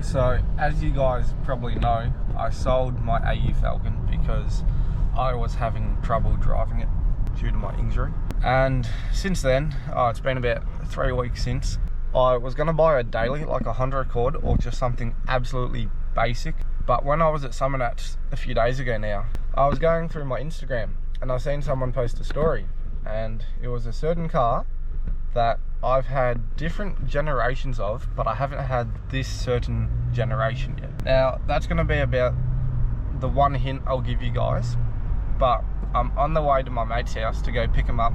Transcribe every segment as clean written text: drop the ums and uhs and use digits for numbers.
So as you guys probably know, I sold my AU Falcon because I was having trouble driving it due to my injury. And since then, it's been about 3 weeks since, I was going to buy a daily, like a Honda Accord or just something absolutely basic. But when I was at Summernats a few days ago now, I was going through my Instagram and I seen someone post a story, and it was a certain car that I've had different generations of, but I haven't had this certain generation yet. Now, that's going to be about the one hint I'll give you guys, but I'm on the way to my mate's house to go pick him up,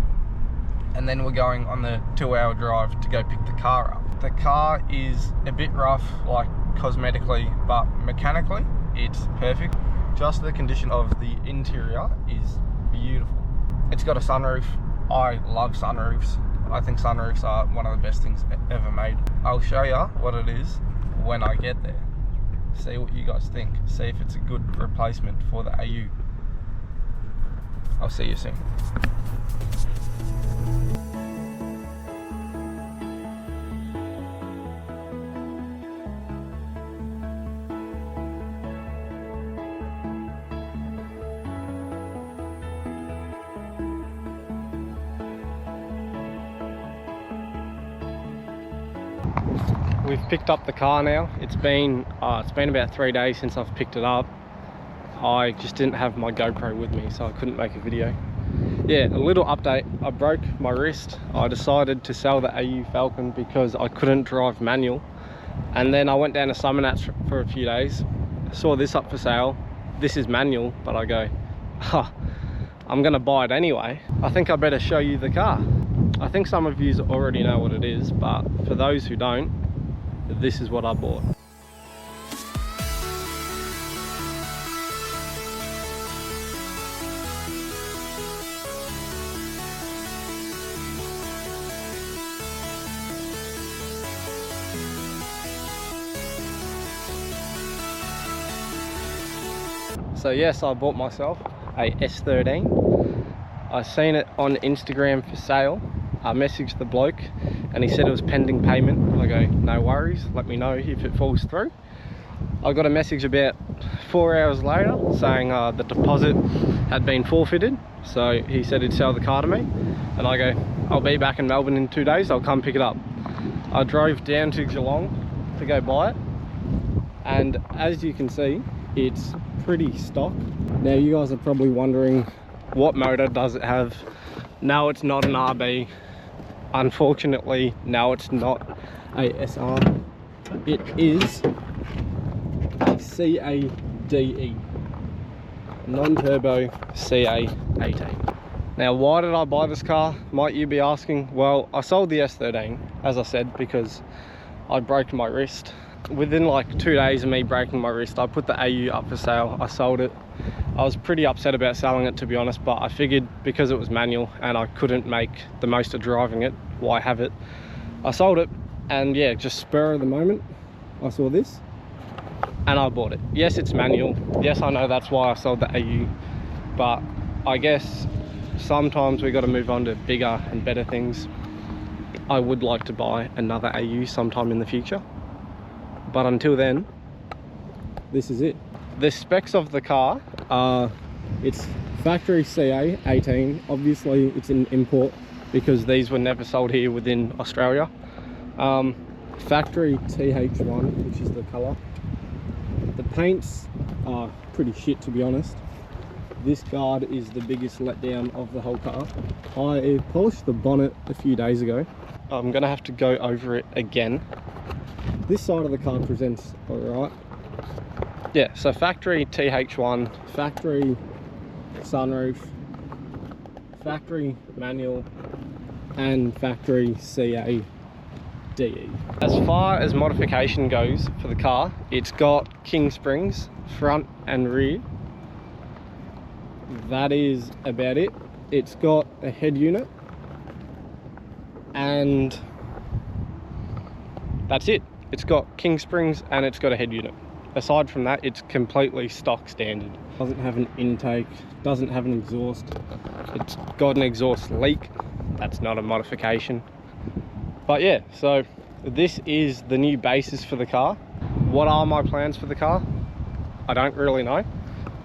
and then we're going on the 2-hour drive to go pick the car up. The car is a bit rough, like cosmetically, but mechanically, it's perfect. Just the condition of the interior is beautiful. It's got a sunroof. I love sunroofs. I think sunroofs are one of the best things ever made. I'll show you what it is when I get there. See what you guys think. See if it's a good replacement for the AU. I'll see you soon. We've picked up the car now. It's been about 3 days since I've picked it up. I just didn't have my GoPro with me, so I couldn't make a video. Yeah, a little update. I broke my wrist. I decided to sell the AU Falcon because I couldn't drive manual. And then I went down to Summernats for a few days. Saw this up for sale. This is manual, but I go, I'm gonna buy it anyway. I think I better show you the car. I think some of you already know what it is, but for those who don't, this is what I bought. So yes, I bought myself a S13. I seen it on Instagram for sale. I messaged the bloke and he said it was pending payment. I go, no worries, let me know if it falls through. I got a message about 4 hours later saying the deposit had been forfeited. So he said he'd sell the car to me, and I go, I'll be back in Melbourne in 2 days, I'll come pick it up. I drove down to Geelong to go buy it, and as you can see, it's pretty stock. Now you guys are probably wondering, what motor does it have? No, it's not an RB. Unfortunately, no, it's not a SR. It is a CADE, non-turbo CA18. Now, why did I buy this car, might you be asking? Well, I sold the S13, as I said, because I broke my wrist. Within like 2 days of me breaking my wrist, I put the AU up for sale. I sold it. I was pretty upset about selling it, to be honest, but I figured because it was manual and I couldn't make the most of driving it, why have it? I sold it, and yeah, just spur of the moment, I saw this and I bought it. Yes, it's manual. Yes, I know that's why I sold the AU, but I guess sometimes we got to move on to bigger and better things. I would like to buy another AU sometime in the future, but until then, this is it. The specs of the car are, it's factory CA18. Obviously it's an import because these were never sold here within Australia. Factory TH1, which is the colour. The paints are pretty shit, to be honest. This guard is the biggest letdown of the whole car. I polished the bonnet a few days ago. I'm gonna have to go over it again. This side of the car presents alright. Yeah, so factory TH1, factory sunroof, factory manual, and factory CADE. As far as modification goes for the car, it's got king springs, front and rear. That is about it. It's got a head unit, and that's it. It's got king springs and it's got a head unit. Aside from that, it's completely stock standard. Doesn't have an intake, doesn't have an exhaust. It's got an exhaust leak. That's not a modification. But yeah, so this is the new basis for the car. What are my plans for the car? I don't really know.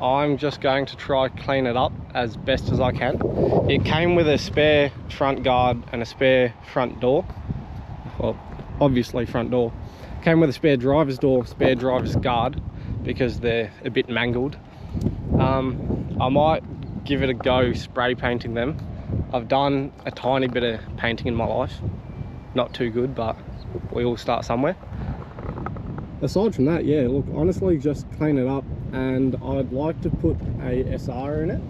I'm just going to try clean it up as best as I can. It came with a spare front guard and a spare front door. Well, obviously front door. Came with a spare driver's door, spare driver's guard, because they're a bit mangled. I might give it a go spray painting them. I've done a tiny bit of painting in my life. Not too good, but we all start somewhere. Aside from that, yeah, look, honestly, just clean it up, and I'd like to put a SR in it.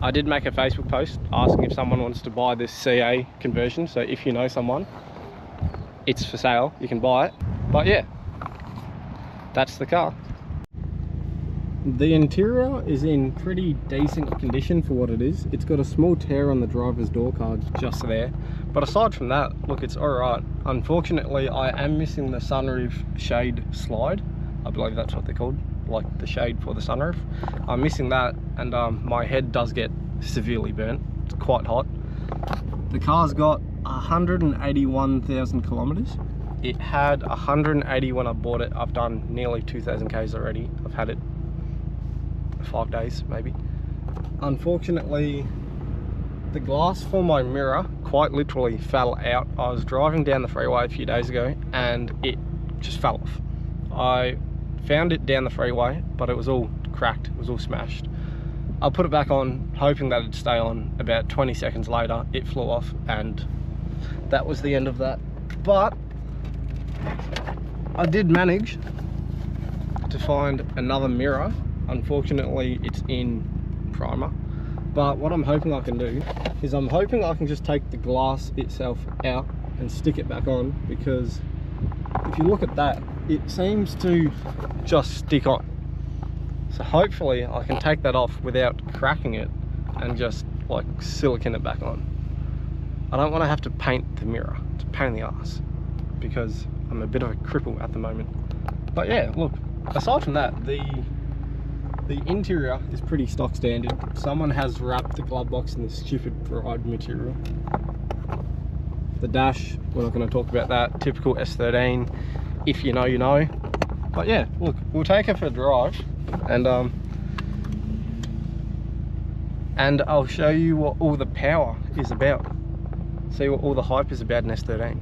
I did make a Facebook post asking if someone wants to buy this CA conversion, so if you know someone, it's for sale, you can buy it. But yeah, that's the car. The interior is in pretty decent condition for what it is. It's got a small tear on the driver's door card just there, but aside from that, look, it's alright. Unfortunately, I am missing the sunroof shade slide. I believe that's what they're called, like the shade for the sunroof. I'm missing that, and my head does get severely burnt. It's quite hot. The car's got 181,000 kilometers. It had 180 when I bought it. I've done nearly 2,000 Ks already. I've had it 5 days maybe. Unfortunately, the glass for my mirror quite literally fell out. I was driving down the freeway a few days ago and it just fell off. I found it down the freeway, but it was all cracked, it was all smashed. I put it back on hoping that it'd stay on. About 20 seconds later it flew off, and that was the end of that. But I did manage to find another mirror. Unfortunately, it's in primer, but what I'm hoping I can do is I'm hoping I can just take the glass itself out and stick it back on, because if you look at that, it seems to just stick on. So hopefully I can take that off without cracking it and just like silicone it back on. I don't want to have to paint the mirror. It's a pain in the ass because I'm a bit of a cripple at the moment. But yeah, look, aside from that, the interior is pretty stock standard. Someone has wrapped the glove box in this stupid ride material. The dash, we're not going to talk about that. Typical S13. If you know, you know. But yeah, look, we'll take it for a drive, and I'll show you what all the power is about. See what all the hype is about in S13.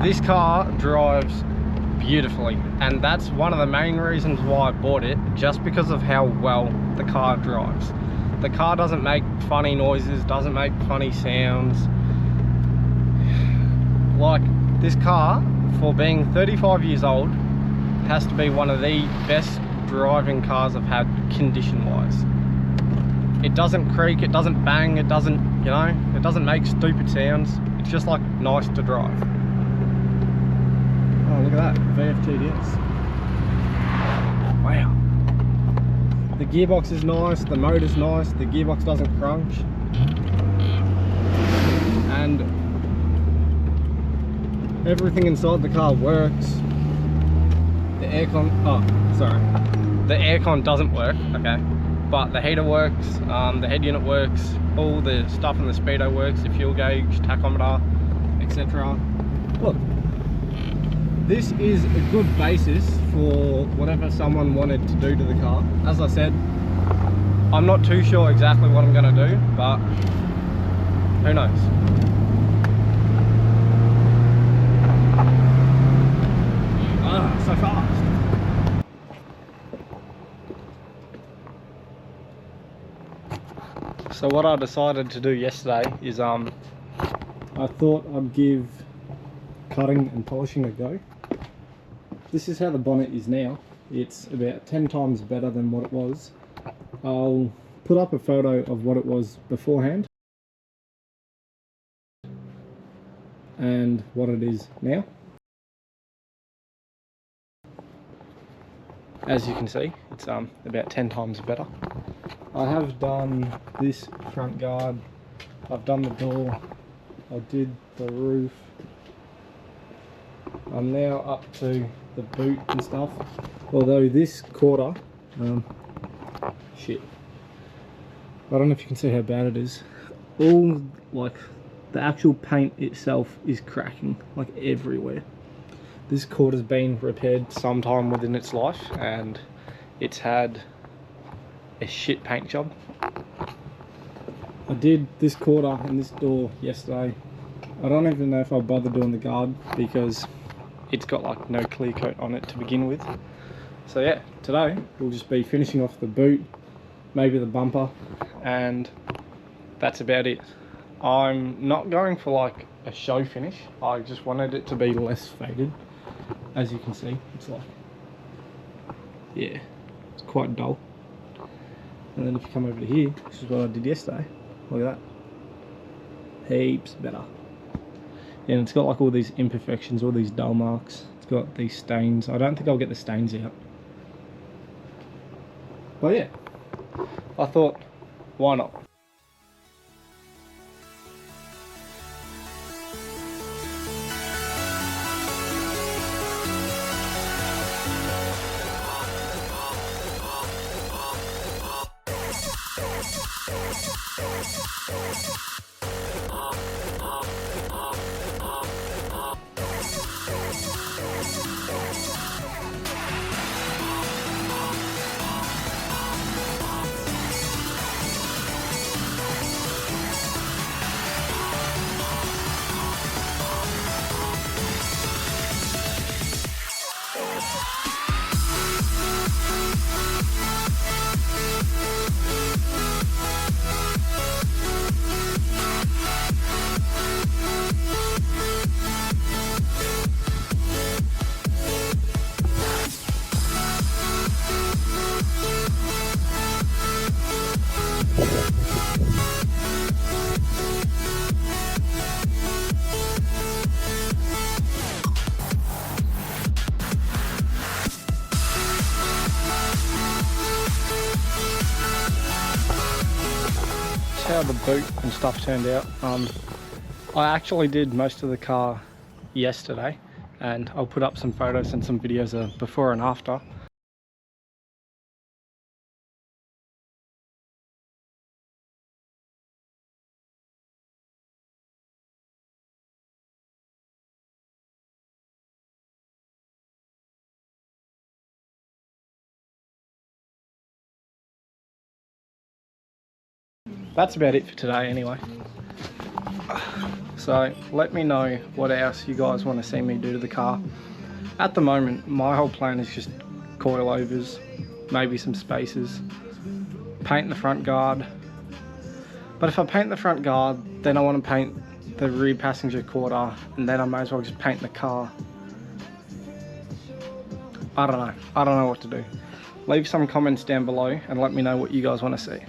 This car drives beautifully, and that's one of the main reasons why I bought it, just because of how well the car drives. The car doesn't make funny noises, doesn't make funny sounds. Like, this car, for being 35 years old, has to be one of the best driving cars I've had condition-wise. It doesn't creak, it doesn't bang, it doesn't, you know, it doesn't make stupid sounds. It's just like nice to drive. Oh, look at that, VFGTS. Wow. The gearbox is nice, the motor's nice, the gearbox doesn't crunch. And everything inside the car works. The aircon, oh, sorry. The aircon doesn't work, okay. But the heater works, the head unit works, all the stuff in the speedo works, the fuel gauge, tachometer, etc. Look. This is a good basis for whatever someone wanted to do to the car. As I said, I'm not too sure exactly what I'm going to do, but who knows. Ah, so fast. So what I decided to do yesterday is I thought I'd give cutting and polishing a go. This is how the bonnet is now. It's about 10 times better than what it was. I'll put up a photo of what it was beforehand and what it is now. As you can see, it's about 10 times better. I have done this front guard, I've done the door, I did the roof. I'm now up to the boot and stuff. Although this quarter, shit, I don't know if you can see how bad it is. All, like, the actual paint itself is cracking, like, everywhere. This quarter's been repaired sometime within its life, and it's had a shit paint job. I did this quarter and this door yesterday. I don't even know if I'll bother doing the guard because it's got like no clear coat on it to begin with. So yeah, today we'll just be finishing off the boot, maybe the bumper, and that's about it. I'm not going for like a show finish. I just wanted it to be less faded. As you can see, it's like, yeah, it's quite dull. And then if you come over to here, this is what I did yesterday. Look at that. Heaps better. Yeah, and it's got like all these imperfections, all these dull marks. It's got these stains. I don't think I'll get the stains out. But yeah, I thought, why not? How the boot and stuff turned out. I actually did most of the car yesterday, and I'll put up some photos and some videos of before and after. That's about it for today anyway. So let me know what else you guys want to see me do to the car. At the moment, my whole plan is just coilovers, maybe some spacers, paint the front guard. But if I paint the front guard, then I want to paint the rear passenger quarter, and then I may as well just paint the car. I don't know what to do. Leave some comments down below and let me know what you guys want to see.